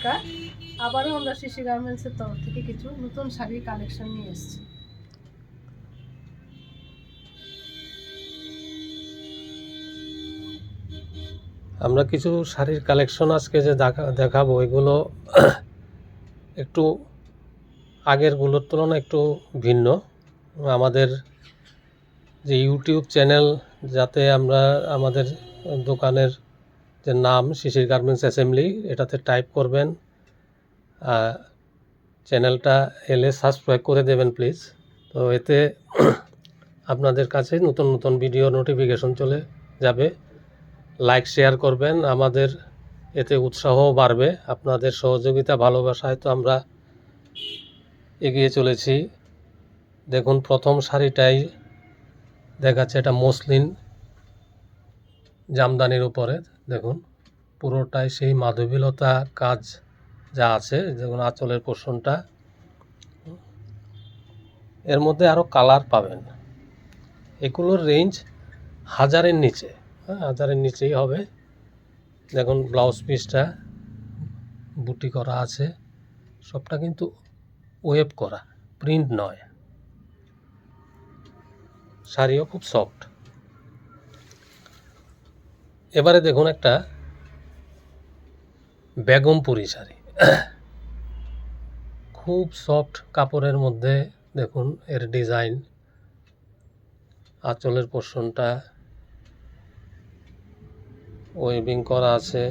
নমস্কার। আবারও আমরা শিশি গার্মেন্টসের তরফ থেকে কিছু নতুন শাড়ির কালেকশন নিয়ে এসেছি। আমরা কিছু শাড়ির কালেকশন আজকে যে দেখাবো এগুলো একটু আগেরগুলোর তুলনায় একটু ভিন্ন। আমাদের যে ইউটিউব চ্যানেল, যাতে আমরা আমাদের দোকানের যে নাম শিশির গার্মেন্টস অ্যাসেম্বলি, এটাতে টাইপ করবেন, চ্যানেলটা এলে সাবস্ক্রাইব করে দেবেন প্লিজ। তো এতে আপনাদের কাছে নতুন নতুন ভিডিও নোটিফিকেশন চলে যাবে। লাইক শেয়ার করবেন, আমাদের এতে উৎসাহ বাড়বে। আপনাদের সহযোগিতা ভালোবাসায় তো আমরা এগিয়ে চলেছি। দেখুন, প্রথম শাড়িটাই দেখাচ্ছে, এটা মসলিন জামদানির উপরে। দেখুন, পুরোটাই সেই মাধবীলতা কাজ যা আছে, যেমন আঁচলের পোর্শনটা। এর মধ্যে আরও কালার পাবেন। এগুলোর রেঞ্জ 1000-এর নিচে, 1000-এর নিচেই হবে। দেখুন, ব্লাউজ পিসটা বুটি করা আছে, সবটা কিন্তু ওয়েব করা, প্রিন্ট নয়। শাড়িও খুব সফট। এবারে দেখুন একটা বেগমপুরি শাড়ি, খুব সফট কাপড়ের মধ্যে। দেখুন এর ডিজাইন, আঁচলের পোর্শনটা ওয়েবিং করা আছে।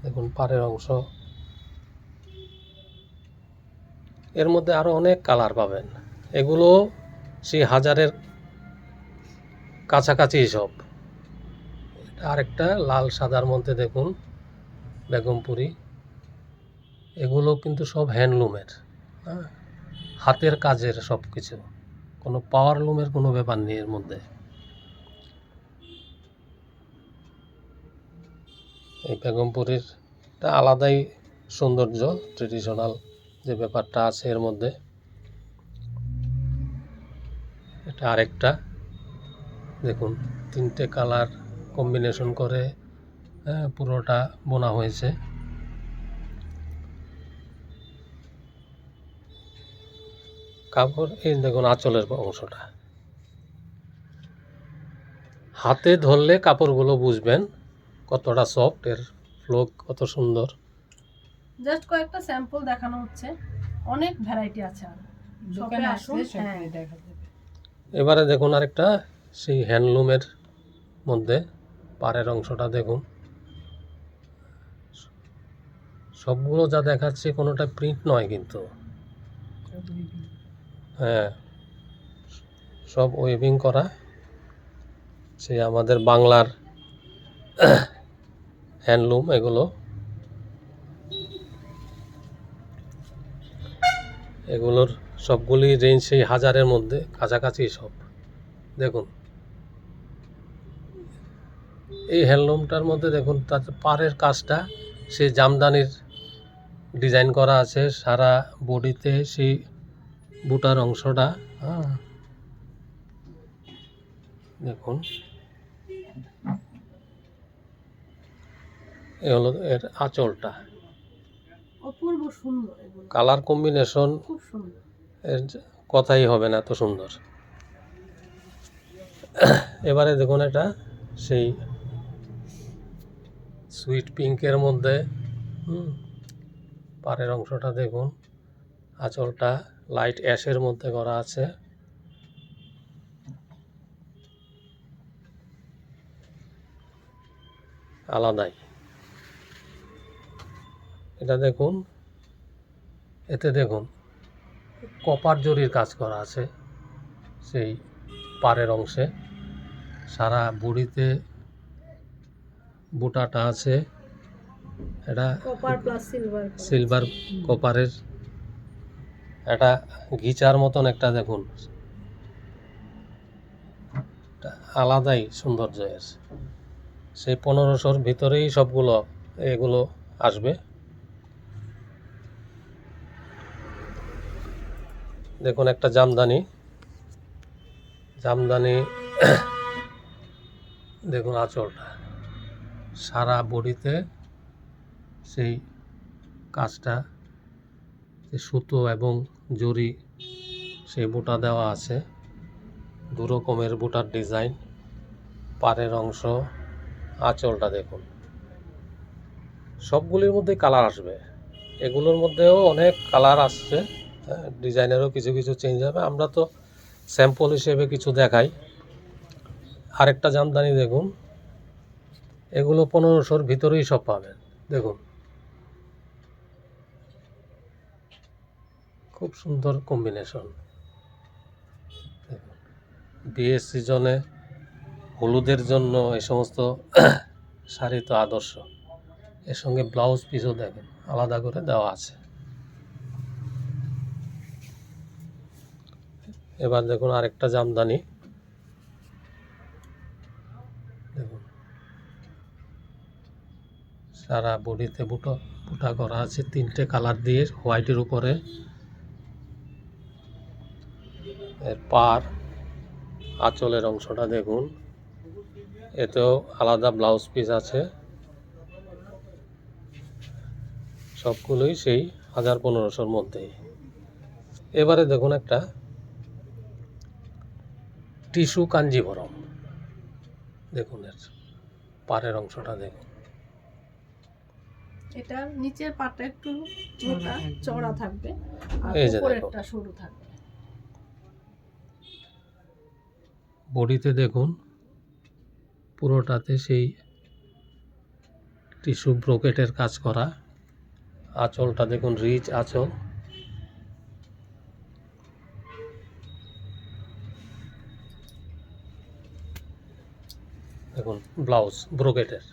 দেখুন পাড়ের অংশ। এর মধ্যে আরও অনেক কালার পাবেন। এগুলো সেই 1000-এর কাছাকাছি সব। আরেকটা লাল সাদার মধ্যে দেখুন বেগমপুরি। এগুলো কিন্তু সব হ্যান্ডলুমের, হাতের কাজের সব কিছু, কোনো পাওয়ার লুমের কোনো ব্যাপার নেই এর মধ্যে। এই বেগমপুরির আলাদাই সৌন্দর্য, ট্রেডিশনাল যে ব্যাপারটা আছে এর মধ্যে। এটা আরেকটা, দেখুন 3টে কালার কম্বিনেশন করে পুরোটা বোনা হয়েছে। কাপড় এই দেখুন আঁচলের অংশটা, হাতে ধরলে কাপড়গুলো বুঝবেন কতটা সফট, এর ফ্লো কত সুন্দর। জাস্ট কয়েকটা স্যাম্পল দেখানো হচ্ছে, অনেক ভ্যারাইটি আছে। আর দোকানে আসুন, দেখা যাবে। এবারে দেখুন আরেকটা সেই হ্যান্ডলুমের মধ্যে, পাড়ের অংশটা দেখুন। সবগুলো যা দেখাচ্ছে কোনোটা প্রিন্ট নয় কিন্তু, হ্যাঁ সব ওয়েভিং করা। সে আমাদের বাংলার হ্যান্ডলুম এগুলো। এগুলোর সবগুলি রেঞ্জ সেই 1000-এর মধ্যে কাছাকাছি সব। দেখুন এই হ্যান্ডলুমটার মধ্যে দেখুন তার পাড়ের কাজটা সেই জামদানির ডিজাইন করা আছে, সারা বডিতে সেই বুটার অংশটা। দেখুন এ হলো এর আঁচলটা, অপূর্ব সুন্দর। কালার কম্বিনেশন খুব সুন্দর, এর কথাই হবে না, এত সুন্দর। এবারে দেখুন এটা সেই সুইট পিঙ্কের মধ্যে, পাড়ের অংশটা দেখুন, আঁচলটা লাইট অ্যাশের মধ্যে করা আছে। আলাদাই এটা দেখুন। এতে দেখুন কপার জরির কাজ করা আছে সেই পাড়ের অংশে, সারা বুড়িতে বুটাটা আছে। এটা কপার প্লাস সিলভার কপারের একটা ঘিচার মতন একটা, দেখুন আলাদাই সৌন্দর্য এর। সেই 1500-র ভিতরেই সবগুলো এগুলো আসবে। দেখুন একটা জামদানি, দেখুন আঁচলটা সারা বডিতে সেই কাজটা, যে সুতো এবং জরি সেই বুটা দেওয়া আছে, দু রকমের বুটার ডিজাইন, পাড়ের অংশ, আঁচলটা দেখুন। সবগুলির মধ্যে কালার আসবে, এগুলোর মধ্যেও অনেক কালার আসছে, ডিজাইনেরও কিছু কিছু চেঞ্জ হবে। আমরা তো স্যাম্পল হিসেবে কিছু দেখাই। আরেকটা জামদানি দেখুন, এগুলো 1500-র ভিতরেই সব পাবেন। দেখুন খুব সুন্দর কম্বিনেশন। বিয়ের সিজনে হলুদের জন্য এই সমস্ত শাড়ি তো আদর্শ। এর সঙ্গে ব্লাউজ পিসও দেখেন আলাদা করে দেওয়া আছে। এবার দেখুন আরেকটা জামদানি, দেখুন সারা বডিতে বুটা করা আছে, 3টে কালার দিয়ে হোয়াইটের উপরে। এর পার আঁচলের অংশটা দেখুন, এতেও আলাদা ব্লাউজ পিস আছে। সবগুলোই সেই 1500-র মধ্যেই। এবারে দেখুন একটা টিস্যু কাঞ্জিভরম, দেখুন এর পাড়ের অংশটা দেখুন। এটা নিচের পাটটা একটু মোটা চওড়া থাকবে আর এই যে উপরেরটা সরু থাকবে। বডিতে দেখুন পুরোটাতে সেই টিস্যু ব্রোকেটের কাজ করা। আঁচলটা দেখুন রিচ আঁচল। দেখুন ব্লাউজ ব্রোকেটের।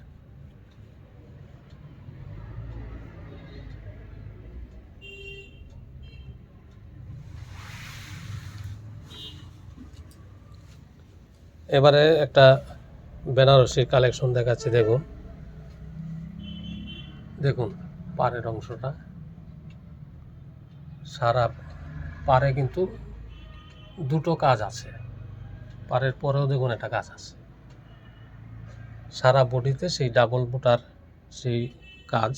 এবারে একটা বেনারসির কালেকশন দেখাচ্ছি। দেখুন দেখুন পাড়ের অংশটা, সারা পাড়ে কিন্তু দুটো কাজ আছে, পাড়ের পরেও দেখুন একটা কাজ আছে। সারা বডিতে সেই ডাবল বুটার সেই কাজ।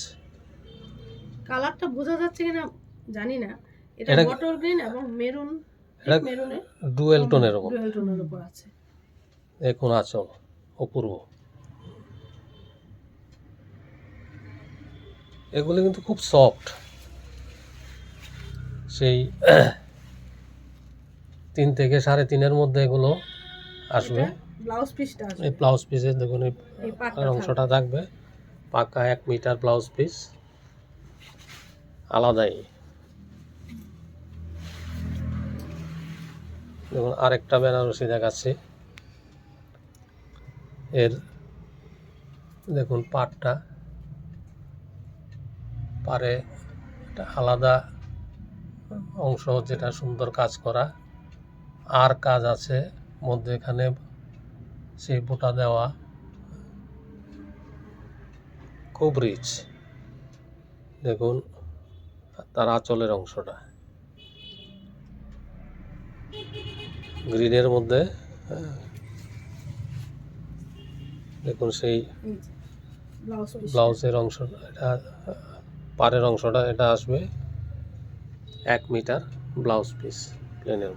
কালারটা বোঝা যাচ্ছে কিনা জানি না, এটা এটা বটল গ্রিন এবং মেরুন, এটা মেরুনে ডুয়েল টোনের উপর। ডুয়েল টোনের উপর আছে। দেখুন আঁচল অপূর্ব। এগুলো কিন্তু খুব সফট, সেই 3 থেকে 3.5-এর মধ্যে এগুলো আসবে। ব্লাউজ পিসটা আসবে, এই ব্লাউজ পিসে দেখুন এই এই পাটটা অংশটা থাকবে, পাকা 1 মিটার ব্লাউজ পিস আলাদাই। দেখুন আরেকটা বেনারসি দেখাচ্ছি। এর দেখুন পাটটা, পারে একটা আলাদা অংশ যেটা সুন্দর কাজ করা, আর কাজ আছে মধ্যেখানে সেই বুটা দেওয়া, খুব রিচ। দেখুন তার আঁচলের অংশটা গ্রিনের মধ্যে, দেখুন সেই ব্লাউজের অংশটা, এটা পাড়ের অংশটা, এটা আসবে 1 মিটার ব্লাউজ পিস প্লেনের।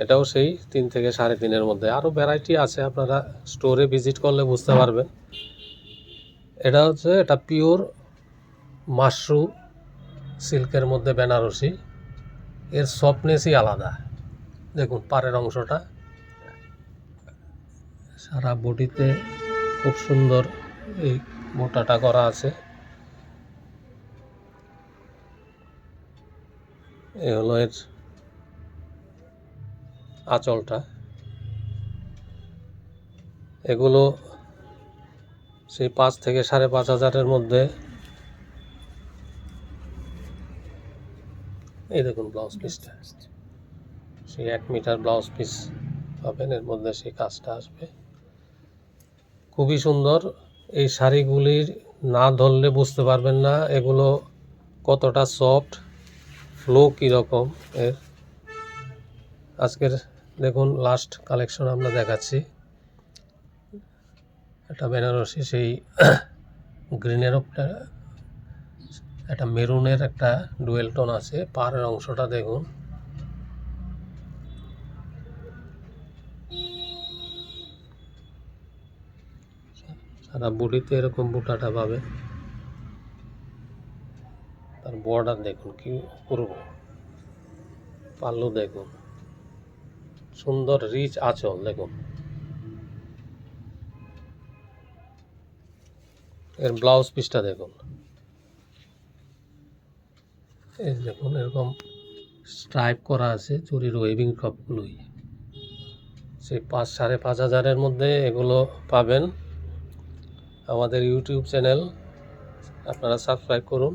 এটাও সেই 3 থেকে 3.5-এর মধ্যে। আরও ভ্যারাইটি আছে, আপনারা স্টোরে ভিজিট করলে বুঝতে পারবেন। এটা হচ্ছে এটা পিওর মাশরু সিল্কের মধ্যে বেনারসি, এর সফটনেসই আলাদা। দেখুন পাড়ের অংশটা, সারা বডিতে খুব সুন্দর এই মোটাটা করা আছে। এই হলো এর আঁচলটা। এগুলো সেই 5 থেকে 5,500-এর মধ্যে। এই দেখুন ব্লাউজ পিসটা, সেই 1 মিটার ব্লাউজ পিস পাবেন, এর মধ্যে সেই কাজটা আসবে। খুবই সুন্দর। এই শাড়িগুলির না ধরলে বুঝতে পারবেন না এগুলো কতটা সফট, ফ্লো কীরকম এর। আজকের দেখুন লাস্ট কালেকশন আমরা দেখাচ্ছি, একটা বেনারসি সেই গ্রিনের উপরে একটা মেরুনের একটা ডুয়েল টোন আছে। পাড়ের অংশটা দেখুন, সারা বডিতে এরকম বুটাটা পাবেন। তার বর্ডার দেখুন কি অপূর্ব, পাল্লু দেখুন, সুন্দর রিচ আঁচল দেখুন। এর ব্লাউজ পিসটা দেখুন, এই দেখুন এরকম স্ট্রাইপ করা আছে চুরির ওয়েভিং সবগুলোই। সেই 5,500-5,000-এর মধ্যে এগুলো পাবেন। আমাদের ইউটিউব চ্যানেল আপনারা সাবস্ক্রাইব করুন।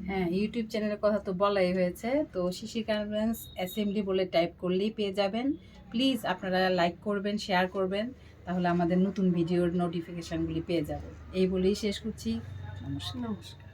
হ্যাঁ, ইউটিউব চ্যানেলের কথা তো বলাই হয়েছে, তো শিশির গার্মেন্টস SMD বলে টাইপ করলেই পেয়ে যাবেন। প্লিজ আপনারা লাইক করবেন, শেয়ার করবেন, তাহলে আমাদের নতুন ভিডিওর নোটিফিকেশানগুলি পেয়ে যাবেন। এই বলেই শেষ করছি। নমস্কার। নমস্কার।